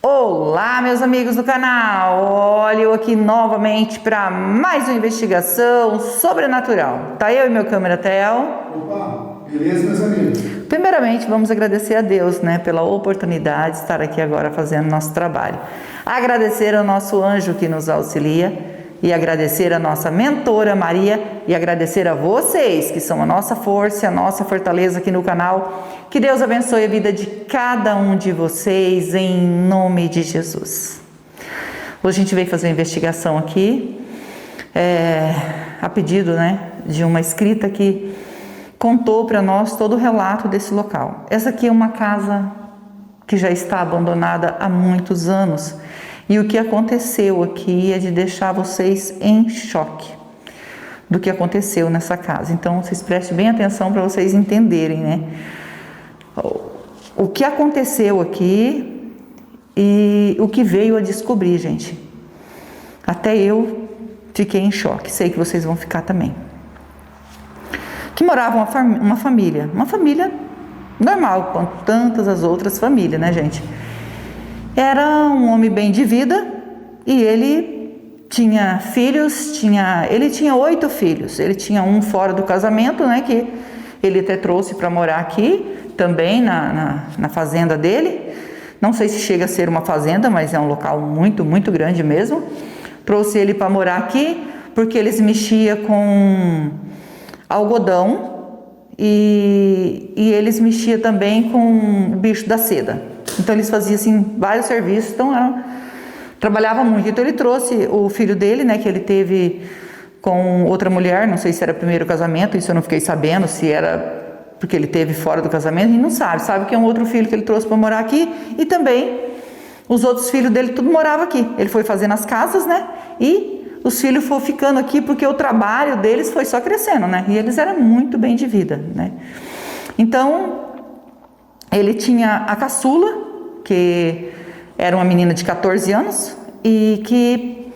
Olá, meus amigos do canal, olha eu aqui novamente para mais uma investigação sobrenatural. Tá eu e meu câmera Theo. Opa, beleza, meus amigos? Primeiramente, vamos agradecer a Deus, pela oportunidade de estar aqui agora fazendo nosso trabalho. Agradecer ao nosso anjo que nos auxilia e agradecer a nossa mentora Maria e agradecer a vocês que são a nossa força, a nossa fortaleza aqui no canal. Que Deus abençoe a vida de cada um de vocês em nome de Jesus. Hoje a gente veio fazer uma investigação aqui, a pedido, de uma escrita que contou para nós todo o relato desse local. Essa aqui é uma casa que já está abandonada há muitos anos. E o que aconteceu aqui é de deixar vocês em choque do que aconteceu nessa casa. Então, vocês prestem bem atenção para vocês entenderem, o que aconteceu aqui e o que veio a descobrir, gente. Até eu fiquei em choque, sei que vocês vão ficar também. Que morava uma família normal, como tantas as outras famílias, gente? Era um homem bem de vida e ele tinha filhos, ele tinha 8 filhos. Ele tinha um fora do casamento, que ele até trouxe para morar aqui, também na fazenda dele. Não sei se chega a ser uma fazenda, mas é um local muito, muito grande mesmo. Trouxe ele para morar aqui porque eles mexiam com algodão e eles mexiam também com o bicho da seda. Então eles faziam assim vários serviços, então trabalhava muito. Então ele trouxe o filho dele, que ele teve com outra mulher, não sei se era primeiro casamento, isso eu não fiquei sabendo, se era porque ele teve fora do casamento, e não sabe que é um outro filho que ele trouxe para morar aqui, e também os outros filhos dele tudo morava aqui. Ele foi fazendo as casas, e os filhos foram ficando aqui porque o trabalho deles foi só crescendo, e eles eram muito bem de vida, Então ele tinha a caçula, que era uma menina de 14 anos e que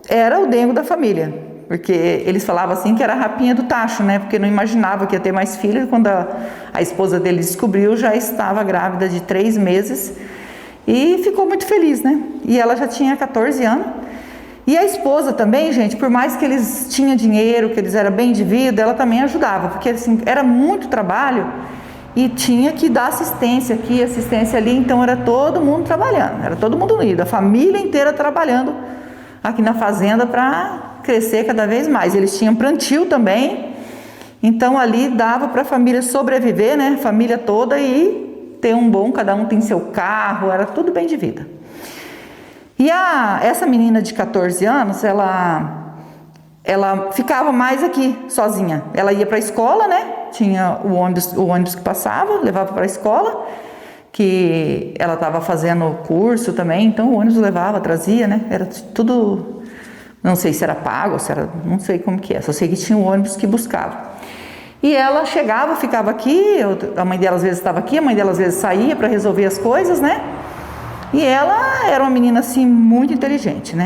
era o dengo da família, porque eles falavam assim que era a rapinha do tacho, porque não imaginava que ia ter mais filho. Quando a esposa dele descobriu, já estava grávida de 3 meses e ficou muito feliz, E ela já tinha 14 anos. E a esposa também, gente, por mais que eles tinham dinheiro, que eles eram bem de vida, ela também ajudava, porque assim, era muito trabalho. E tinha que dar assistência aqui, assistência ali, então era todo mundo trabalhando, era todo mundo unido, a família inteira trabalhando aqui na fazenda para crescer cada vez mais. Eles tinham plantio também, então ali dava para a família sobreviver, a família toda, e ter um bom, cada um tem seu carro, era tudo bem de vida. E essa menina de 14 anos, ela ficava mais aqui, sozinha. Ela ia para a escola, tinha o ônibus que passava, levava para a escola, que ela estava fazendo curso também, então o ônibus levava, trazia, Era tudo, não sei se era pago, se era, não sei como que é, só sei que tinha um ônibus que buscava. E ela chegava, ficava aqui, a mãe dela às vezes estava aqui, a mãe dela às vezes saía para resolver as coisas, E ela era uma menina, assim, muito inteligente,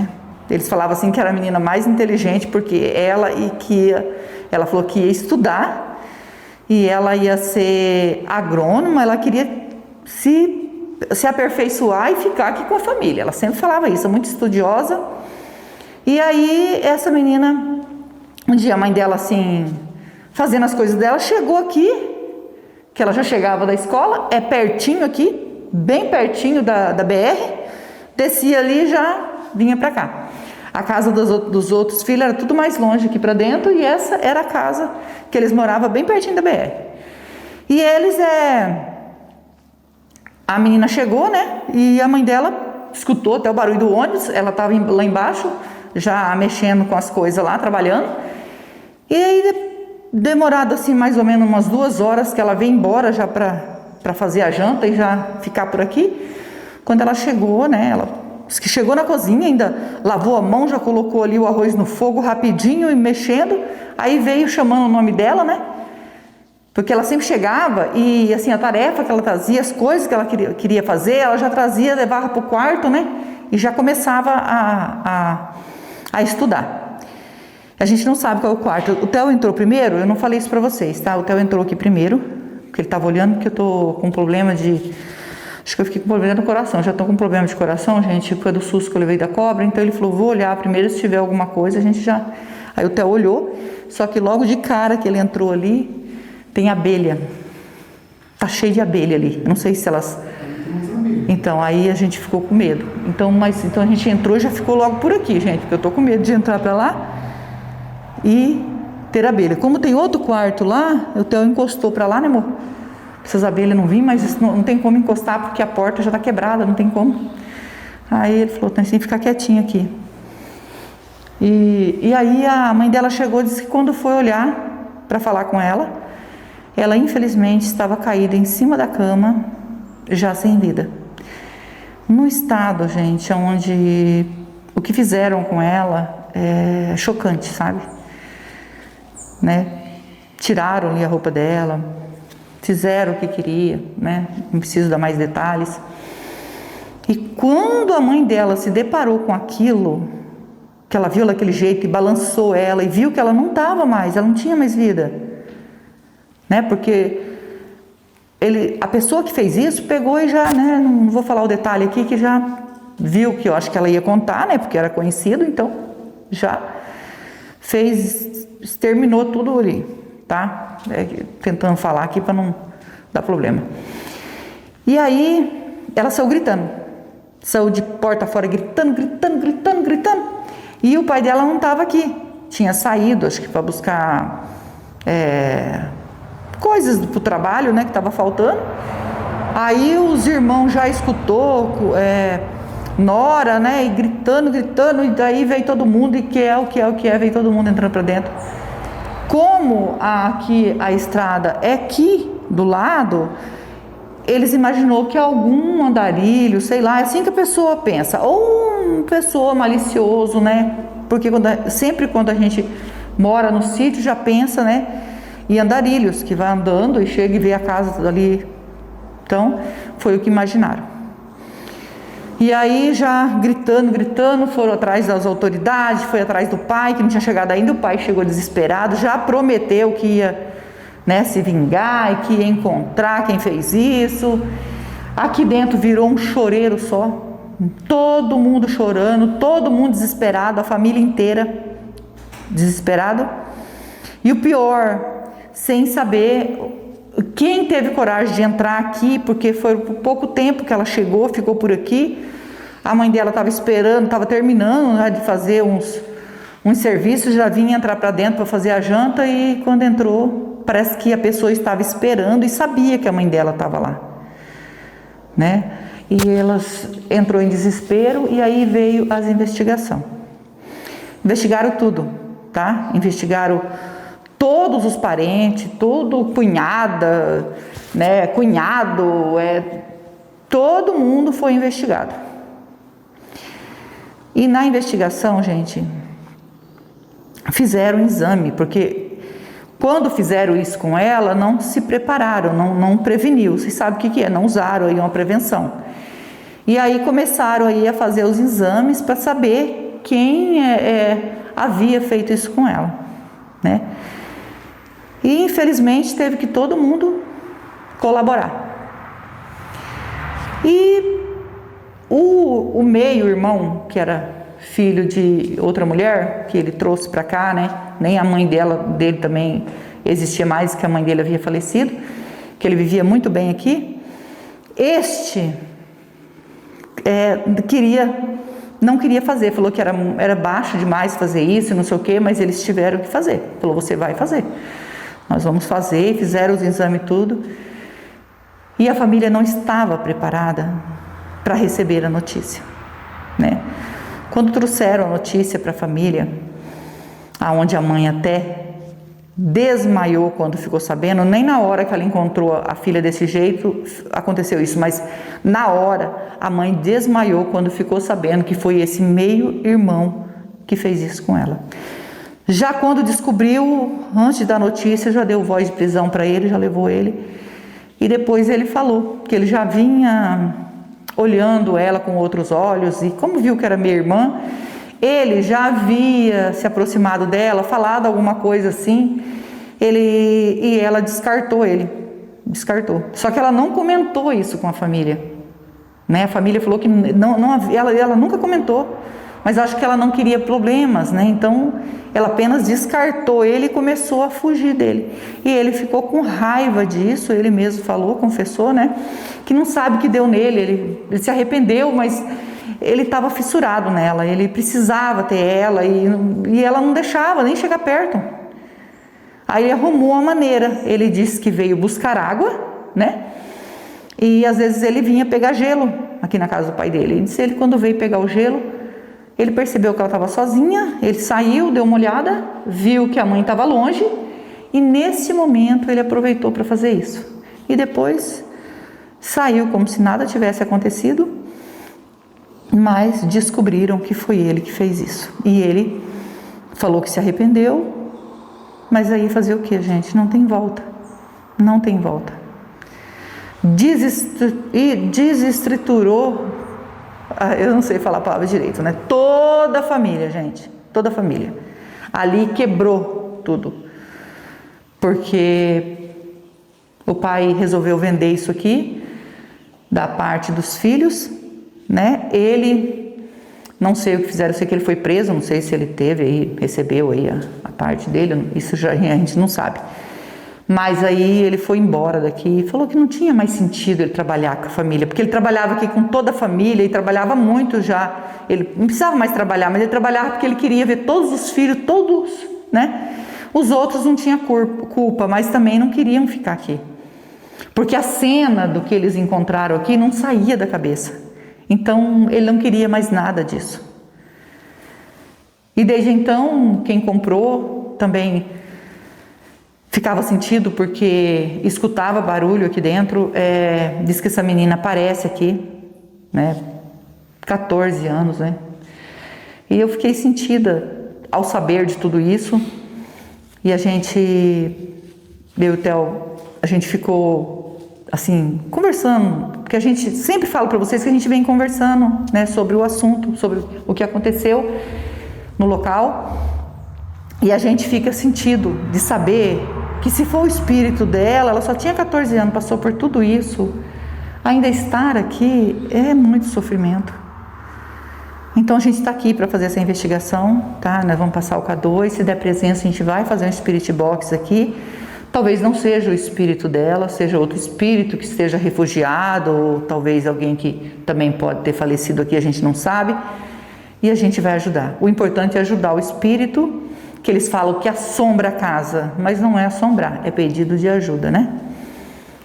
Eles falavam assim que era a menina mais inteligente, porque ela falou que ia estudar, e ela ia ser agrônoma, ela queria se aperfeiçoar e ficar aqui com a família. Ela sempre falava isso, muito estudiosa. E aí, essa menina, um dia a mãe dela, assim, fazendo as coisas dela, chegou aqui, que ela já chegava da escola, é pertinho aqui, bem pertinho da BR, descia ali e já vinha para cá. A casa dos outros filhos era tudo mais longe aqui para dentro, e essa era a casa que eles moravam bem pertinho da BR. E a menina chegou, e a mãe dela escutou até o barulho do ônibus. Ela estava lá embaixo, já mexendo com as coisas lá, trabalhando. E aí, demorado assim mais ou menos umas 2 horas, que ela veio embora já para fazer a janta e já ficar por aqui. Quando ela chegou, ela que chegou na cozinha, ainda lavou a mão, já colocou ali o arroz no fogo rapidinho e mexendo. Aí veio chamando o nome dela, porque ela sempre chegava e assim, a tarefa que ela trazia, as coisas que ela queria fazer, ela já trazia, levava para o quarto, e já começava a estudar. A gente não sabe qual é o quarto. O Theo entrou primeiro, eu não falei isso para vocês, tá? O Theo entrou aqui primeiro, porque ele estava olhando, porque eu tô com um problema de Acho que eu fiquei com problema no coração. Já estou com problema de coração, gente, foi do susto que eu levei da cobra. Então ele falou, vou olhar primeiro, se tiver alguma coisa, a gente já... Aí o Theo olhou, só que logo de cara que ele entrou ali, tem abelha. Tá cheio de abelha ali. Eu não sei se elas... Então, aí a gente ficou com medo. Então a gente entrou e já ficou logo por aqui, gente, porque eu tô com medo de entrar para lá e ter abelha. Como tem outro quarto lá, o Theo encostou para lá, né, amor? Essas abelhas não vêm, mas não tem como encostar porque a porta já tá quebrada, não tem como. Aí ele falou, tem que ficar quietinho aqui. E aí a mãe dela chegou e disse que quando foi olhar para falar com ela, ela infelizmente estava caída em cima da cama, já sem vida. No estado, gente, onde o que fizeram com ela é chocante, sabe? Né? Tiraram ali a roupa dela, fizeram o que queria, né? Não preciso dar mais detalhes. E quando a mãe dela se deparou com aquilo, que ela viu daquele jeito e balançou ela e viu que ela não estava mais, ela não tinha mais vida, né? Porque a pessoa que fez isso pegou e já, né? Não vou falar o detalhe aqui, que já viu que eu acho que ela ia contar, né? Porque era conhecido, então já exterminou tudo ali, tá? Tentando falar aqui para não dar problema. E aí ela saiu gritando, saiu de porta fora gritando. E o pai dela não estava aqui, tinha saído, acho que para buscar coisas para o trabalho, né, que estava faltando. Aí os irmãos já escutou, nora, né, e gritando, e daí veio todo mundo, e veio todo mundo entrando para dentro. Como aqui a estrada é aqui do lado, eles imaginou que algum andarilho, sei lá, é assim que a pessoa pensa, ou uma pessoa malicioso, né? Porque sempre quando a gente mora no sítio já pensa, né? E andarilhos que vai andando e chega e vê a casa ali. Então, foi o que imaginaram. E aí já gritando, foram atrás das autoridades, foi atrás do pai, que não tinha chegado ainda, o pai chegou desesperado, já prometeu que ia, né, se vingar e que ia encontrar quem fez isso. Aqui dentro virou um choreiro só, todo mundo chorando, todo mundo desesperado, a família inteira desesperada. E o pior, sem saber quem teve coragem de entrar aqui, porque foi por pouco tempo que ela chegou, ficou por aqui. A mãe dela estava esperando, estava terminando, né, de fazer uns serviços, já vinha entrar para dentro para fazer a janta, e quando entrou, parece que a pessoa estava esperando e sabia que a mãe dela estava lá, né? E elas entrou em desespero, e aí veio as investigações. Investigaram tudo, tá? Investigaram todos os parentes, todo cunhada, né, cunhado, todo mundo foi investigado. E na investigação, gente, fizeram um exame, porque quando fizeram isso com ela, não se prepararam, não preveniu. Vocês sabem o que é? Não usaram aí uma prevenção. E aí começaram aí a fazer os exames para saber quem havia feito isso com ela, né? E infelizmente teve que todo mundo colaborar. E o meio-irmão, que era filho de outra mulher, que ele trouxe para cá, né? Nem a mãe dele também existia mais, que a mãe dele havia falecido, que ele vivia muito bem aqui. Este não queria fazer, falou que era baixo demais fazer isso, não sei o quê, mas eles tiveram que fazer. Falou, você vai fazer. Nós vamos fazer, fizeram os exames e tudo. E a família não estava preparada para receber a notícia, né? Quando trouxeram a notícia para a família, aonde a mãe até desmaiou quando ficou sabendo, nem na hora que ela encontrou a filha desse jeito aconteceu isso, mas na hora a mãe desmaiou quando ficou sabendo que foi esse meio-irmão que fez isso com ela. Já quando descobriu, antes da notícia, já deu voz de prisão para ele, já levou ele. E depois ele falou que ele já vinha olhando ela com outros olhos, e como viu que era minha irmã, ele já havia se aproximado dela, falado alguma coisa assim, e ela descartou ele. Só que ela não comentou isso com a família, né? A família falou que ela nunca comentou, mas acho que ela não queria problemas, né? Então ela apenas descartou ele e começou a fugir dele. E ele ficou com raiva disso, ele mesmo falou, confessou, né? Que não sabe o que deu nele, ele se arrependeu, mas ele estava fissurado nela, ele precisava ter ela e ela não deixava nem chegar perto. Aí ele arrumou a maneira, ele disse que veio buscar água, né? E às vezes ele vinha pegar gelo aqui na casa do pai dele. Ele disse que quando veio pegar o gelo, ele percebeu que ela estava sozinha, ele saiu, deu uma olhada, viu que a mãe estava longe e nesse momento ele aproveitou para fazer isso. E depois saiu como se nada tivesse acontecido, mas descobriram que foi ele que fez isso. E ele falou que se arrependeu, mas aí fazer o que, gente? Não tem volta, não tem volta. Desestruturou, eu não sei falar a palavra direito, né? Toda a família, gente, toda a família. Ali quebrou tudo, porque o pai resolveu vender isso aqui, da parte dos filhos, né? Ele, não sei o que fizeram, eu sei que ele foi preso, não sei se ele teve aí, recebeu aí a parte dele, isso já a gente não sabe. Mas aí ele foi embora daqui e falou que não tinha mais sentido ele trabalhar com a família, porque ele trabalhava aqui com toda a família e trabalhava muito já. Ele não precisava mais trabalhar, mas ele trabalhava porque ele queria ver todos os filhos, todos, né? Os outros não tinham culpa, mas também não queriam ficar aqui. Porque a cena do que eles encontraram aqui não saía da cabeça. Então ele não queria mais nada disso. E desde então, quem comprou também ficava sentido porque escutava barulho aqui dentro. Diz que essa menina aparece aqui, né? 14 anos, né? E eu fiquei sentida ao saber de tudo isso. E eu e o Theo, a gente ficou assim, conversando, porque a gente sempre fala para vocês que a gente vem conversando, né, sobre o assunto, sobre o que aconteceu no local. E a gente fica sentido de saber que se for o espírito dela, ela só tinha 14 anos, passou por tudo isso, ainda estar aqui é muito sofrimento. Então a gente está aqui para fazer essa investigação, tá? Nós vamos passar o K2, se der presença a gente vai fazer um spirit box aqui. Talvez não seja o espírito dela, seja outro espírito que esteja refugiado, ou talvez alguém que também pode ter falecido aqui, a gente não sabe. E a gente vai ajudar. O importante é ajudar o espírito, que eles falam que assombra a casa, mas não é assombrar, é pedido de ajuda, né?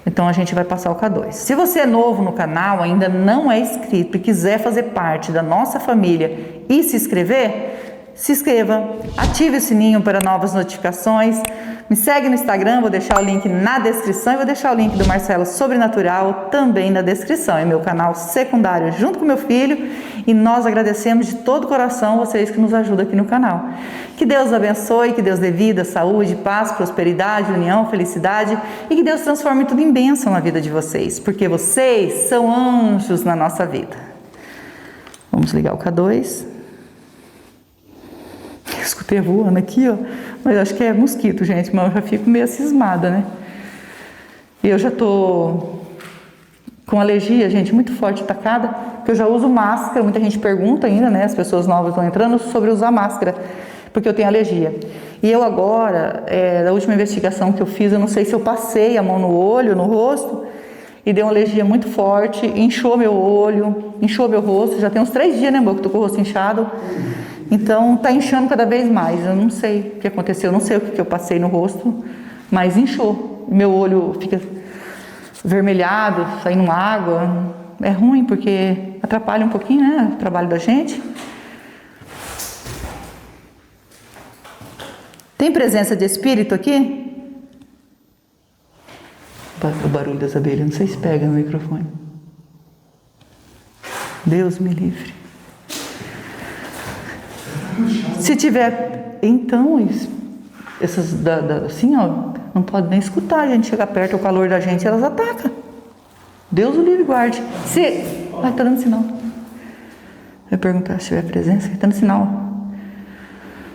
Então a gente vai passar o K2. Se você é novo no canal, ainda não é inscrito e quiser fazer parte da nossa família e se inscrever, se inscreva, ative o sininho para novas notificações, me segue no Instagram, vou deixar o link na descrição e vou deixar o link do Marcelo Sobrenatural também na descrição. É meu canal secundário junto com meu filho e nós agradecemos de todo o coração vocês que nos ajudam aqui no canal. Que Deus abençoe, que Deus dê vida, saúde, paz, prosperidade, união, felicidade e que Deus transforme tudo em bênção na vida de vocês, porque vocês são anjos na nossa vida. Vamos ligar o K2. Eu escutei voando aqui, ó, mas acho que é mosquito, gente, mas eu já fico meio cismada, né? E eu já tô com alergia, gente, muito forte, atacada, porque eu já uso máscara, muita gente pergunta ainda, né, as pessoas novas estão entrando sobre usar máscara, porque eu tenho alergia. E eu agora, da última investigação que eu fiz, eu não sei se eu passei a mão no olho, no rosto, e deu uma alergia muito forte, inchou meu olho, inchou meu rosto, já tem uns 3 dias, né, amor, que eu tô com o rosto inchado. Então tá inchando cada vez mais, eu não sei o que aconteceu, eu não sei o que eu passei no rosto, mas inchou, meu olho fica vermelhado, saindo água, é ruim porque atrapalha um pouquinho, né, o trabalho da gente. Tem presença de espírito aqui? O barulho das abelhas, não sei se pega no microfone. Deus me livre. Se tiver, então, essas assim, ó, não pode nem escutar, a gente chega perto, o calor da gente, elas atacam. Deus o livre e guarde. Ai, tá dando sinal. Eu ia perguntar se tiver presença, tá dando sinal.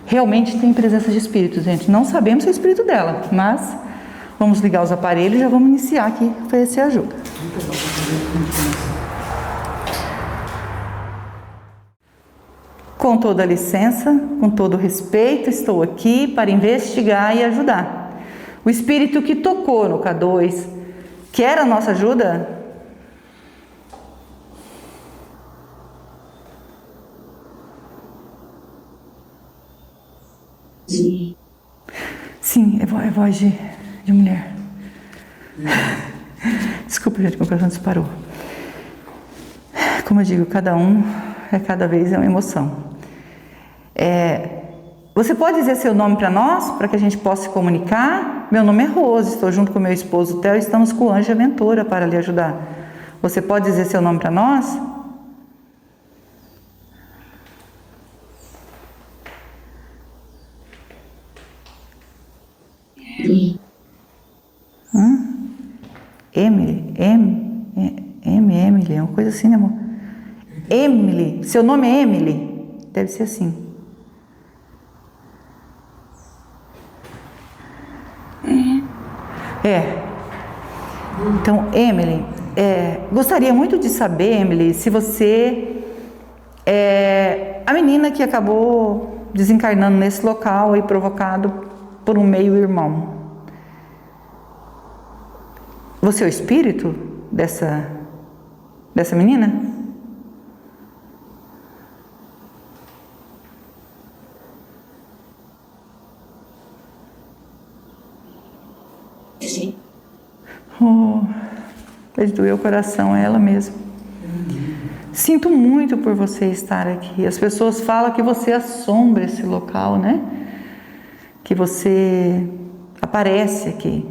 Realmente tem presença de espíritos, gente. Não sabemos se é o espírito dela, mas vamos ligar os aparelhos e já vamos iniciar aqui para oferecer ajuda. Com toda a licença, com todo o respeito, estou aqui para investigar e ajudar. O espírito que tocou no K2 quer a nossa ajuda? Sim, é voz de mulher. Desculpa, gente, meu coração disparou. Como eu digo, cada vez é uma emoção. Você pode dizer seu nome para nós, para que a gente possa se comunicar? Meu nome é Rose, estou junto com meu esposo Theo e estamos com o Anjo Aventura para lhe ajudar. Você pode dizer seu nome para nós? Emily, é uma coisa assim, né, amor? Emily, seu nome é Emily? Deve ser assim. Então, Emily, gostaria muito de saber, Emily, se você é a menina que acabou desencarnando nesse local e provocado por um meio-irmão. Você é o espírito dessa menina? Sim. Oh, ele doeu o coração, é ela mesma. Sinto muito por você estar aqui. As pessoas falam que você assombra esse local, né? Que você aparece aqui.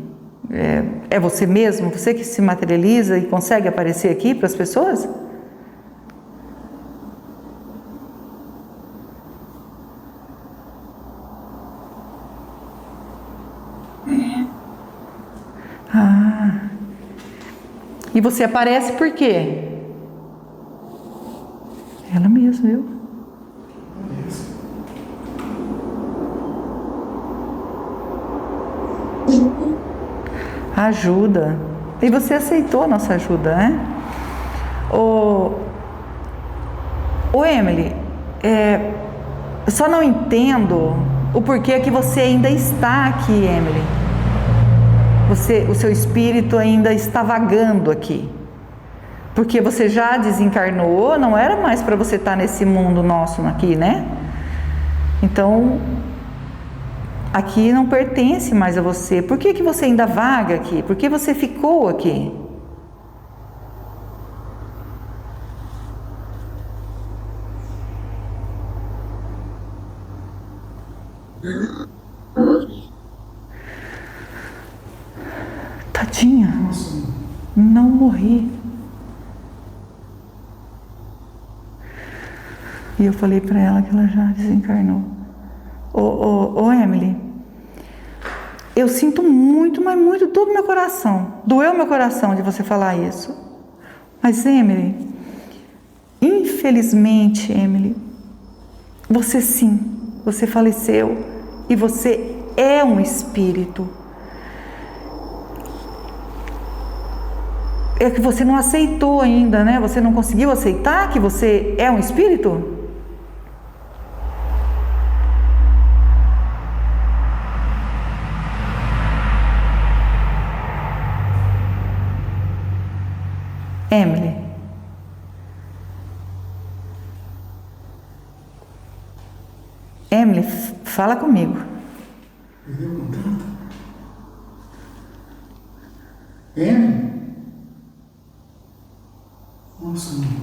É você mesmo? Você que se materializa e consegue aparecer aqui para as pessoas? E você aparece por quê? Ela mesma, viu? Ajuda. E você aceitou a nossa ajuda, né? Ô Emily, eu só não entendo o porquê que você ainda está aqui, Emily. O seu espírito ainda está vagando aqui. Porque você já desencarnou, não era mais para você estar nesse mundo nosso aqui, né? Então, aqui não pertence mais a você. Por que você ainda vaga aqui? Por que você ficou aqui? Tadinha, não morri. E eu falei para ela que ela já desencarnou. Ô Emily, eu sinto muito, mas muito, todo meu coração. Doeu meu coração de você falar isso. Mas Emily, infelizmente, Emily, você sim, você faleceu e você é um espírito. É que você não aceitou ainda, né? Você não conseguiu aceitar que você é um espírito? Emily, fala comigo. Perdeu o contato? Emily? Nossa, mãe.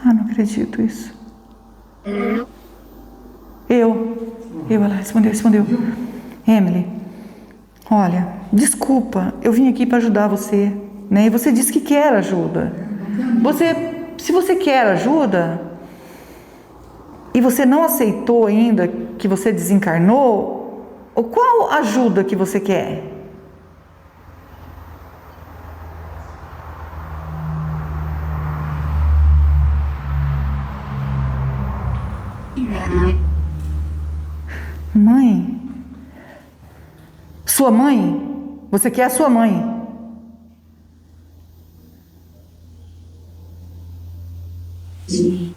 Não acredito isso. Ela respondeu. Emily, olha, desculpa, eu vim aqui para ajudar você, né? E você disse que quer ajuda. Se você quer ajuda e você não aceitou ainda que você desencarnou, qual ajuda que você quer? Mãe? Sua mãe? Você quer a sua mãe? Sim.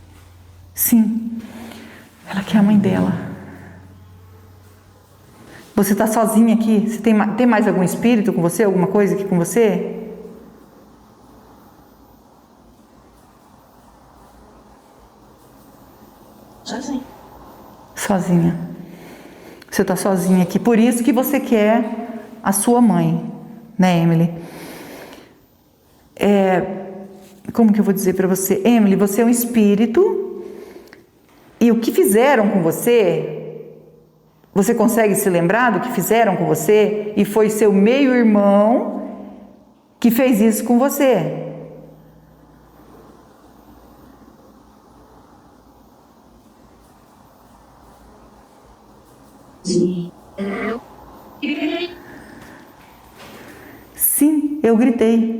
Sim, ela quer a mãe dela. Você está sozinha aqui? Você tem mais algum espírito com você? Alguma coisa aqui com você? Sozinha. Sozinha. Você está sozinha aqui. Por isso que você quer a sua mãe, né, Emily? Como que eu vou dizer para você? Emily, você é um espírito. E o que fizeram com você, você consegue se lembrar do que fizeram com você? E foi seu meio-irmão que fez isso com você. Sim, eu gritei.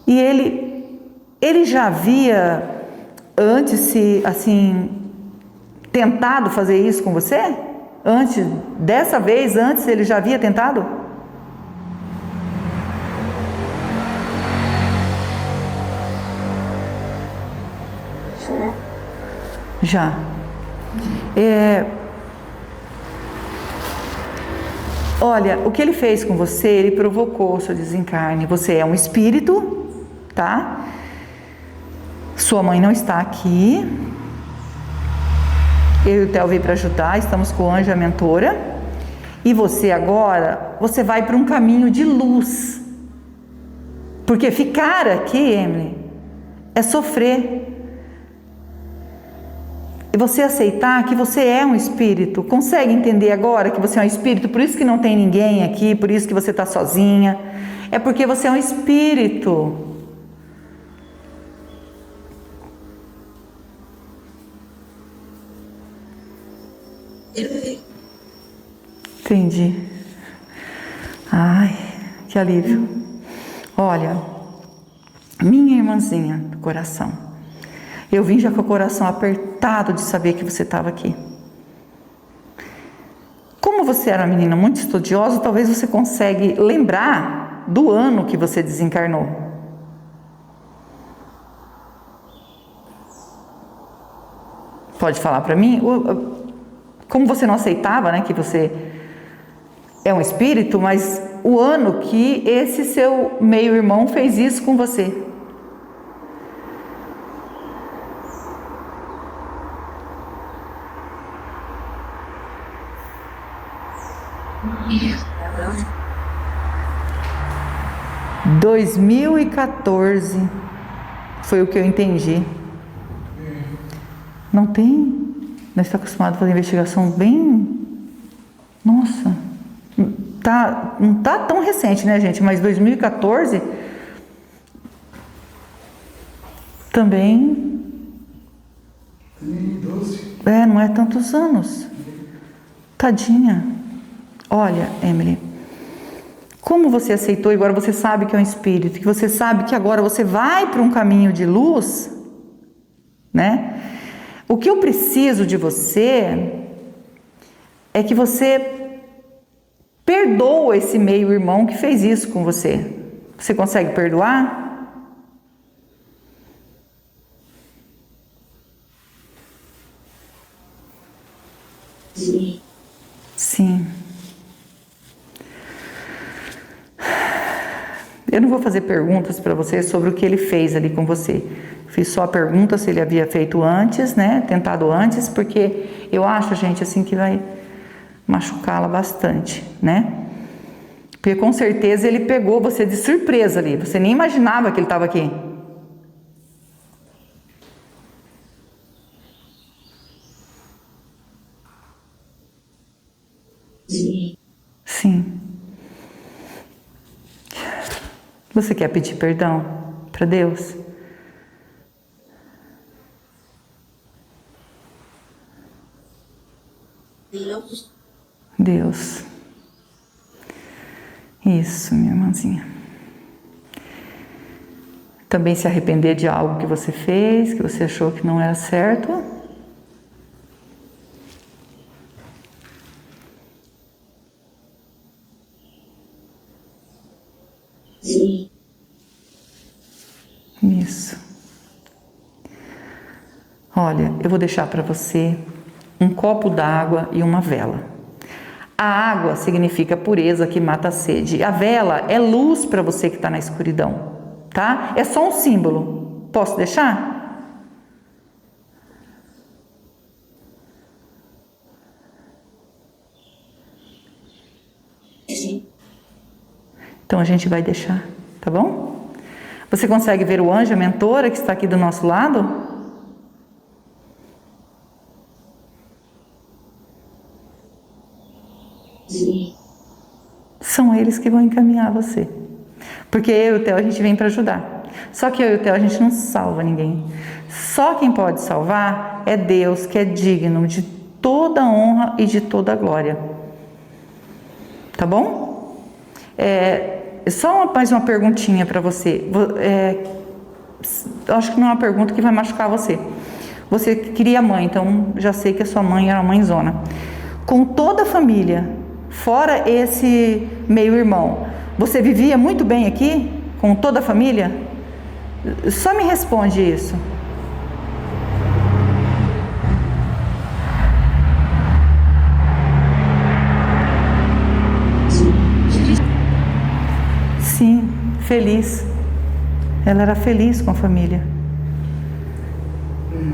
E ele já havia antes se, assim, tentado fazer isso com você? Dessa vez, antes ele já havia tentado? Já. Olha, o que ele fez com você, ele provocou o seu desencarne. Você é um espírito, tá? Sua mãe não está aqui. Eu e o Theo veio para ajudar, estamos com o anjo e a mentora. E você agora, você vai para um caminho de luz. Porque ficar aqui, Emily, é sofrer. E você aceitar que você é um espírito. Consegue entender agora que você é um espírito? Por isso que não tem ninguém aqui, por isso que você está sozinha. É porque você é um espírito. Entendi. Ai, que alívio. Olha, minha irmãzinha do coração, eu vim já com o coração apertado de saber que você estava aqui. Como você era uma menina muito estudiosa, talvez você consegue lembrar do ano que você desencarnou. Pode falar para mim? Como você não aceitava, né, que você é um espírito, mas o ano que esse seu meio-irmão fez isso com você. Em 2014 foi o que eu entendi. Não tem? Nós estamos acostumados a fazer investigação bem... Nossa, não tá tão recente, né, gente? Mas 2014 também... 2012. Não é tantos anos. Tadinha. Olha, Emily, como você aceitou e agora você sabe que é um espírito, que você sabe que agora você vai para um caminho de luz, né? O que eu preciso de você é que você perdoa esse meio-irmão que fez isso com você. Você consegue perdoar? Sim. Sim. Eu não vou fazer perguntas para você sobre o que ele fez ali com você. Fiz só a pergunta se ele havia feito antes, né? Tentado antes, porque eu acho, gente, assim, que vai machucá-la bastante, né? Porque com certeza ele pegou você de surpresa ali. Você nem imaginava que ele estava aqui. Sim. Sim. Você quer pedir perdão para Deus? Deus. Isso, minha irmãzinha. Também se arrepender de algo que você fez, que você achou que não era certo. Sim. Isso. Olha, eu vou deixar para você um copo d'água e uma vela. A água significa pureza que mata a sede. A vela é luz para você que está na escuridão, tá? É só um símbolo. Posso deixar? Sim. Então a gente vai deixar, tá bom? Você consegue ver o anjo, a mentora que está aqui do nosso lado? Sim. São eles que vão encaminhar você. Porque eu e o Theo a gente vem para ajudar. Só que eu e o Theo a gente não salva ninguém. Só quem pode salvar é Deus, que é digno de toda honra e de toda glória. Tá bom? Só mais uma perguntinha para você. Acho que não é uma pergunta que vai machucar você. Você queria mãe, então já sei que a sua mãe era uma mãezona. Com toda a família, fora esse meio-irmão, você vivia muito bem aqui? Com toda a família? Só me responde isso. Sim, feliz. Ela era feliz com a família.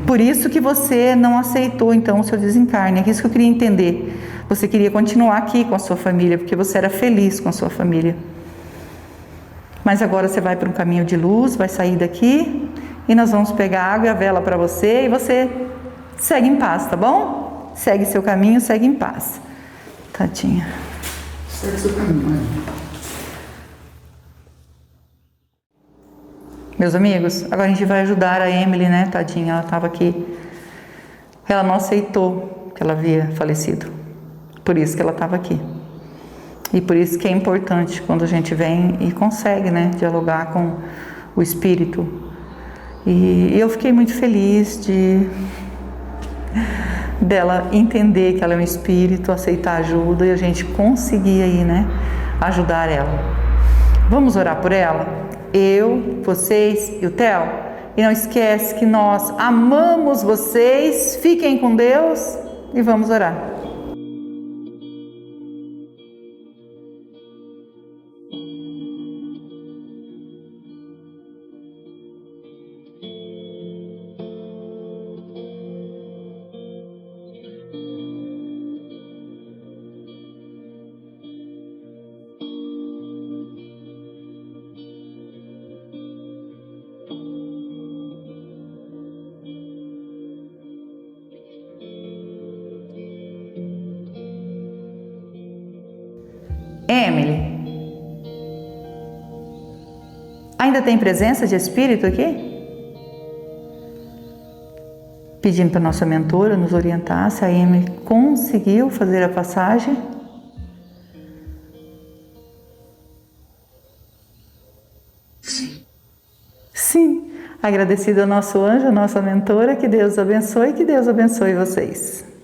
Por isso que você não aceitou então o seu desencarne. É isso que eu queria entender. Você queria continuar aqui com a sua família, porque você era feliz com a sua família. Mas agora você vai para um caminho de luz, vai sair daqui e nós vamos pegar a água e a vela para você e você segue em paz, tá bom? Segue seu caminho, segue em paz. Tadinha. Segue seu caminho. Meus amigos, agora a gente vai ajudar a Emily, né? Tadinha, ela estava aqui. Ela não aceitou que ela havia falecido. Por isso que ela estava aqui. E por isso que é importante quando a gente vem e consegue, né? Dialogar com o espírito. E eu fiquei muito feliz dela entender que ela é um espírito, aceitar ajuda e a gente conseguir aí, né? Ajudar ela. Vamos orar por ela? Eu, vocês e o Theo. E não esquece que nós amamos vocês. Fiquem com Deus e vamos orar. Emily, ainda tem presença de espírito aqui? Pedindo para a nossa mentora nos orientar se a Emily conseguiu fazer a passagem. Sim. Agradecido ao nosso anjo, a nossa mentora, que Deus abençoe e que Deus abençoe vocês.